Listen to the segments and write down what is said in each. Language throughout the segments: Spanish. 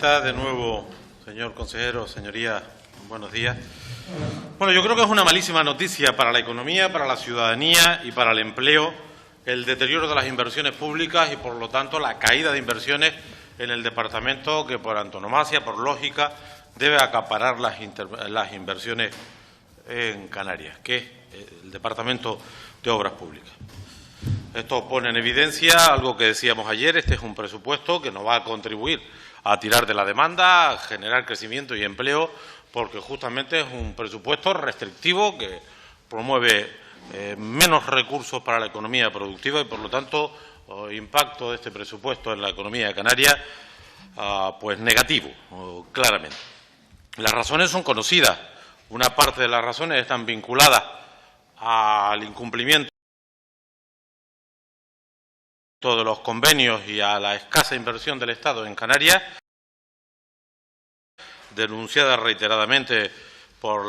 presidenta. De nuevo, señor consejero, señorías, buenos días. Bueno, yo creo que es una malísima noticia para la economía, para la ciudadanía y para el empleo el deterioro de las inversiones públicas y, por lo tanto, la caída de inversiones en el departamento que, por antonomasia, por lógica, debe acaparar las inversiones en Canarias, que es el Departamento de Obras Públicas. Esto pone en evidencia algo que decíamos ayer: este es un presupuesto que no va a contribuir a tirar de la demanda, a generar crecimiento y empleo, porque justamente es un presupuesto restrictivo que promueve menos recursos para la economía productiva y, por lo tanto, impacto de este presupuesto en la economía de Canarias, pues negativo, claramente. Las razones son conocidas. Una parte de las razones están vinculadas al incumplimiento de los convenios y a la escasa inversión del Estado en Canarias, denunciada reiteradamente por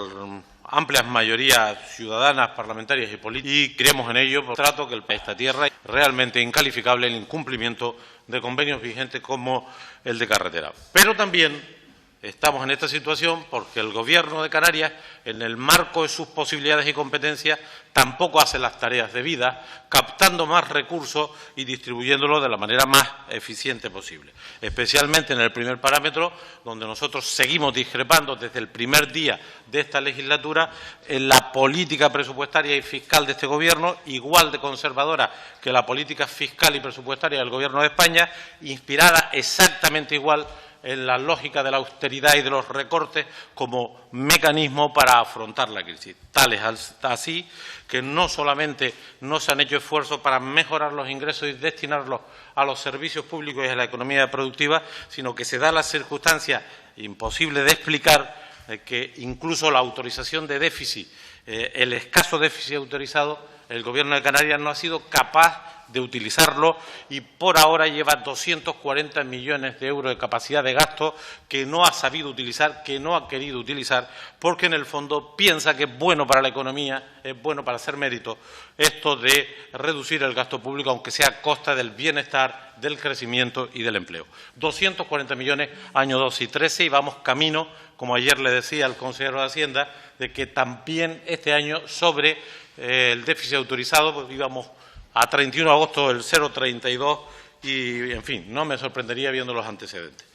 amplias mayorías ciudadanas, parlamentarias y políticas, y creemos en ello por trato que esta tierra es realmente incalificable el incumplimiento de convenios vigentes como el de carretera. Pero también estamos en esta situación porque el Gobierno de Canarias, en el marco de sus posibilidades y competencias, tampoco hace las tareas debidas, captando más recursos y distribuyéndolos de la manera más eficiente posible. Especialmente en el primer parámetro, donde nosotros seguimos discrepando desde el primer día de esta legislatura en la política presupuestaria y fiscal de este Gobierno, igual de conservadora que la política fiscal y presupuestaria del Gobierno de España, inspirada exactamente igual en la lógica de la austeridad y de los recortes como mecanismo para afrontar la crisis. Tal es así que no solamente no se han hecho esfuerzos para mejorar los ingresos y destinarlos a los servicios públicos y a la economía productiva, sino que se da la circunstancia imposible de explicar que incluso la autorización de déficit, el escaso déficit autorizado, el Gobierno de Canarias no ha sido capaz de utilizarlo y por ahora lleva 240 millones de euros de capacidad de gasto que no ha sabido utilizar, que no ha querido utilizar, porque en el fondo piensa que es bueno para la economía, es bueno para hacer mérito esto de reducir el gasto público, aunque sea a costa del bienestar, del crecimiento y del empleo. 240 millones año 2 y 13 y vamos camino, como ayer le decía al consejero de Hacienda, de que también este año sobre el déficit autorizado, pues íbamos a 31 de agosto el 0,32 y, en fin, no me sorprendería viendo los antecedentes.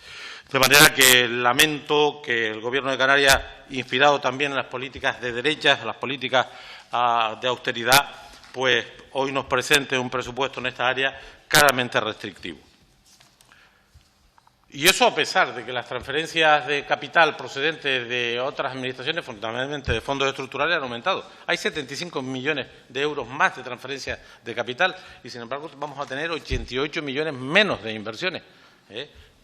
De manera que lamento que el Gobierno de Canarias, inspirado también en las políticas de derechas, en las políticas de austeridad, pues hoy nos presente un presupuesto en esta área claramente restrictivo. Y eso a pesar de que las transferencias de capital procedentes de otras administraciones, fundamentalmente de fondos estructurales, han aumentado. Hay 75 millones de euros más de transferencias de capital y, sin embargo, vamos a tener 88 millones menos de inversiones,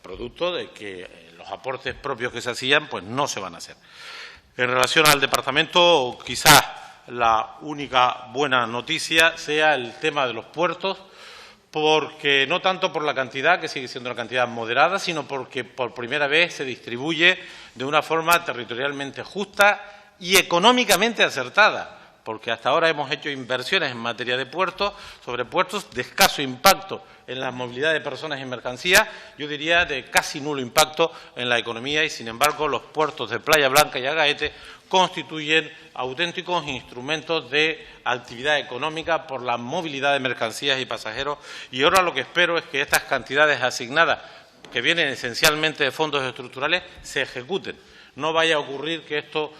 producto de que los aportes propios que se hacían pues no se van a hacer. En relación al departamento, quizás la única buena noticia sea el tema de los puertos, porque no tanto por la cantidad, que sigue siendo una cantidad moderada, sino porque por primera vez se distribuye de una forma territorialmente justa y económicamente acertada, porque hasta ahora hemos hecho inversiones en materia de puertos, sobre puertos de escaso impacto en la movilidad de personas y mercancías, yo diría de casi nulo impacto en la economía y, sin embargo, los puertos de Playa Blanca y Agaete constituyen auténticos instrumentos de actividad económica por la movilidad de mercancías y pasajeros. Y ahora lo que espero es que estas cantidades asignadas, que vienen esencialmente de fondos estructurales, se ejecuten. No vaya a ocurrir que esto,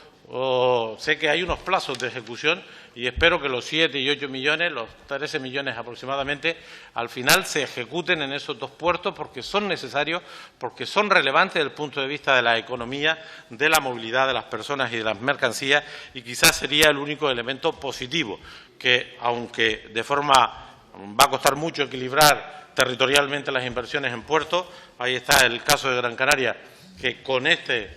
sé que hay unos plazos de ejecución y espero que los 7 y 8 millones, los 13 millones aproximadamente, al final se ejecuten en esos dos puertos porque son necesarios, porque son relevantes desde el punto de vista de la economía, de la movilidad de las personas y de las mercancías, y quizás sería el único elemento positivo que, aunque de forma va a costar mucho equilibrar territorialmente las inversiones en puertos, ahí está el caso de Gran Canaria, que con este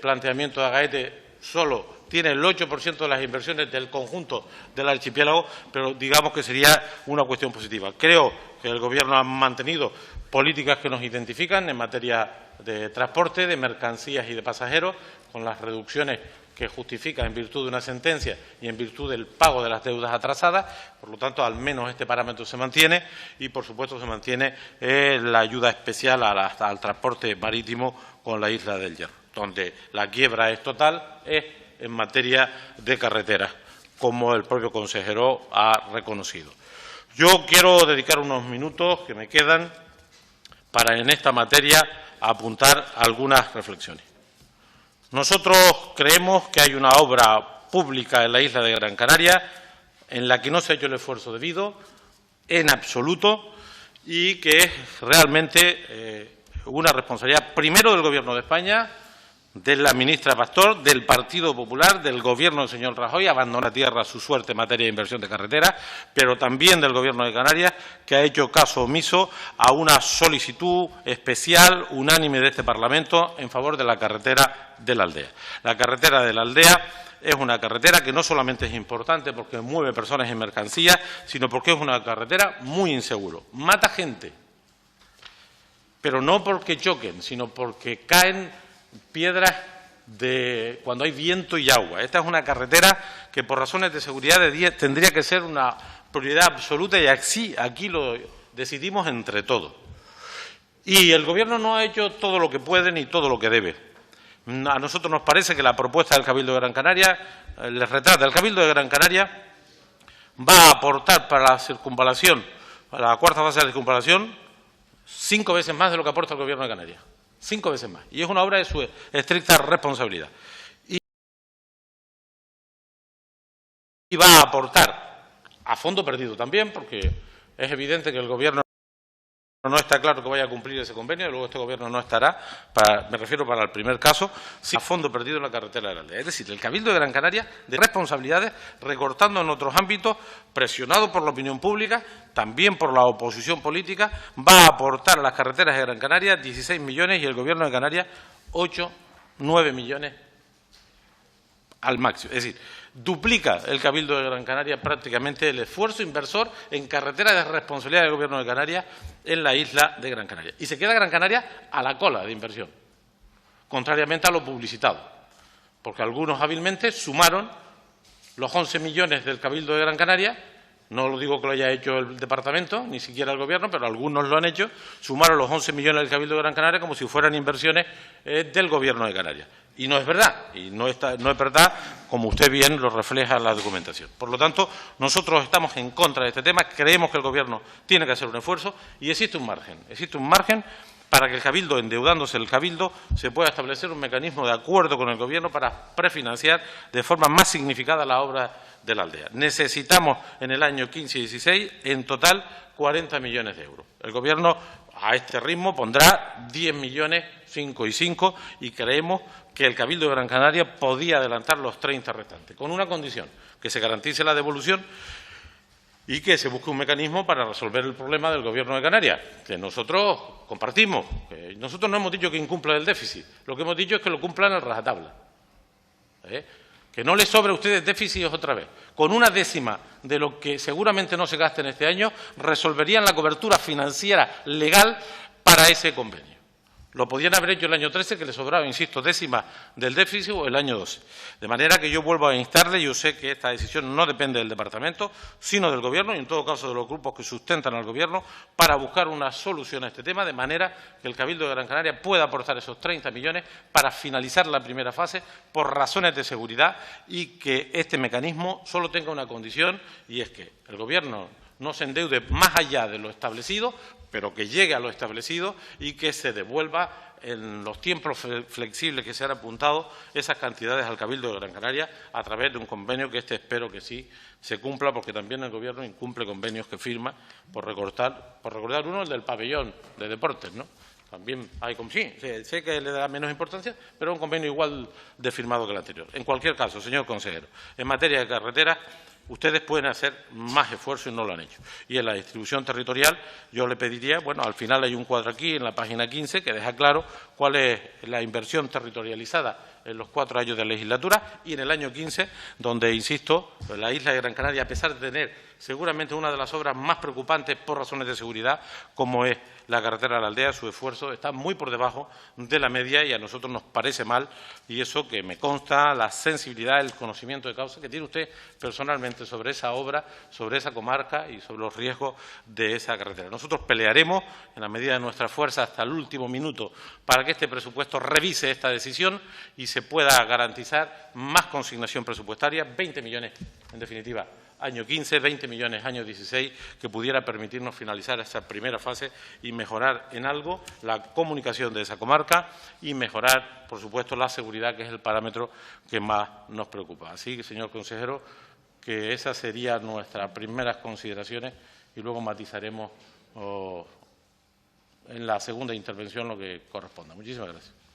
planteamiento de Agaete solo tiene el 8% de las inversiones del conjunto del archipiélago, pero digamos que sería una cuestión positiva. Creo que el Gobierno ha mantenido políticas que nos identifican en materia de transporte, de mercancías y de pasajeros, con las reducciones que justifica en virtud de una sentencia y en virtud del pago de las deudas atrasadas. Por lo tanto, al menos este parámetro se mantiene y, por supuesto, se mantiene la ayuda especial al transporte marítimo con la isla del Hierro, donde la quiebra es total, es en materia de carreteras, como el propio consejero ha reconocido. Yo quiero dedicar unos minutos que me quedan para, en esta materia, apuntar algunas reflexiones. Nosotros creemos que hay una obra pública en la isla de Gran Canaria en la que no se ha hecho el esfuerzo debido, en absoluto, y que es realmente una responsabilidad, primero, del Gobierno de España, de la ministra Pastor, del Partido Popular, del Gobierno del señor Rajoy, abandona tierra su suerte en materia de inversión de carreteras, pero también del Gobierno de Canarias, que ha hecho caso omiso a una solicitud especial, unánime de este Parlamento, en favor de la carretera de la Aldea. La carretera de la Aldea es una carretera que no solamente es importante porque mueve personas y mercancías, sino porque es una carretera muy insegura. Mata gente, pero no porque choquen, sino porque caen piedras cuando hay viento y agua. Esta es una carretera que, por razones de seguridad, tendría que ser una prioridad absoluta, y aquí lo decidimos entre todos. Y el Gobierno no ha hecho todo lo que puede ni todo lo que debe. A nosotros nos parece que la propuesta del Cabildo de Gran Canaria, les retrata, el Cabildo de Gran Canaria va a aportar para la circunvalación, para la cuarta fase de la circunvalación, 5 veces más de lo que aporta el Gobierno de Canarias. 5 veces más. Y es una obra de su estricta responsabilidad. Y va a aportar a fondo perdido también, porque es evidente que el Gobierno no está claro que vaya a cumplir ese convenio, y luego este Gobierno no estará, me refiero para el primer caso, a fondo perdido en la carretera de la Aldea. Es decir, el Cabildo de Gran Canaria, de responsabilidades, recortando en otros ámbitos, presionado por la opinión pública, también por la oposición política, va a aportar a las carreteras de Gran Canaria 16 millones y el Gobierno de Canarias 9 millones al máximo. Es decir, duplica el Cabildo de Gran Canaria prácticamente el esfuerzo inversor en carreteras de responsabilidad del Gobierno de Canarias en la isla de Gran Canaria. Y se queda Gran Canaria a la cola de inversión, contrariamente a lo publicitado, porque algunos hábilmente sumaron los 11 millones del Cabildo de Gran Canaria. No lo digo que lo haya hecho el Departamento, ni siquiera el Gobierno, pero algunos lo han hecho, sumaron los 11 millones del Cabildo de Gran Canaria como si fueran inversiones del Gobierno de Canarias. Y no es verdad, no es verdad, como usted bien lo refleja en la documentación. Por lo tanto, nosotros estamos en contra de este tema, creemos que el Gobierno tiene que hacer un esfuerzo y existe un margen para que el Cabildo, endeudándose el Cabildo, se pueda establecer un mecanismo de acuerdo con el Gobierno para prefinanciar de forma más significada la obra de la Aldea. Necesitamos en el año 15 y 16 en total 40 millones de euros. El Gobierno a este ritmo pondrá 10 millones, 5 y 5, y creemos que el Cabildo de Gran Canaria podía adelantar los 30 restantes, con una condición, que se garantice la devolución y que se busque un mecanismo para resolver el problema del Gobierno de Canarias, que nosotros compartimos. Nosotros no hemos dicho que incumplan el déficit, lo que hemos dicho es que lo cumplan a rajatabla. Que no les sobre a ustedes déficit otra vez. Con una décima de lo que seguramente no se gaste en este año, resolverían la cobertura financiera legal para ese convenio. Lo podían haber hecho el año 13, que les sobraba, insisto, décima del déficit, o el año 12. De manera que yo vuelvo a instarle, yo sé que esta decisión no depende del Departamento, sino del Gobierno y, en todo caso, de los grupos que sustentan al Gobierno, para buscar una solución a este tema, de manera que el Cabildo de Gran Canaria pueda aportar esos 30 millones para finalizar la primera fase por razones de seguridad, y que este mecanismo solo tenga una condición, y es que el Gobierno no se endeude más allá de lo establecido, pero que llegue a lo establecido y que se devuelva en los tiempos flexibles que se han apuntado esas cantidades al Cabildo de Gran Canaria a través de un convenio que espero que sí se cumpla, porque también el Gobierno incumple convenios que firma, por recordar uno, el del pabellón de deportes, ¿no? También hay, sí, sé que le da menos importancia, pero un convenio igual de firmado que el anterior. En cualquier caso, señor consejero, en materia de carreteras, ustedes pueden hacer más esfuerzo y no lo han hecho. Y en la distribución territorial, yo le pediría, bueno, al final hay un cuadro aquí en la página 15 que deja claro cuál es la inversión territorializada en los 4 años de legislatura y en el año 15, donde, insisto, la isla de Gran Canaria, a pesar de tener seguramente una de las obras más preocupantes por razones de seguridad, como es la carretera a la aldea, su esfuerzo está muy por debajo de la media y a nosotros nos parece mal, y eso que me consta la sensibilidad, el conocimiento de causa que tiene usted personalmente sobre esa obra, sobre esa comarca y sobre los riesgos de esa carretera. Nosotros pelearemos en la medida de nuestra fuerza hasta el último minuto para que este presupuesto revise esta decisión y se pueda garantizar más consignación presupuestaria, 20 millones en definitiva año 15, 20 millones año 16, que pudiera permitirnos finalizar esta primera fase y mejorar en algo la comunicación de esa comarca y mejorar, por supuesto, la seguridad, que es el parámetro que más nos preocupa. Así que, señor consejero, que esas serían nuestras primeras consideraciones y luego matizaremos en la segunda intervención lo que corresponda. Muchísimas gracias.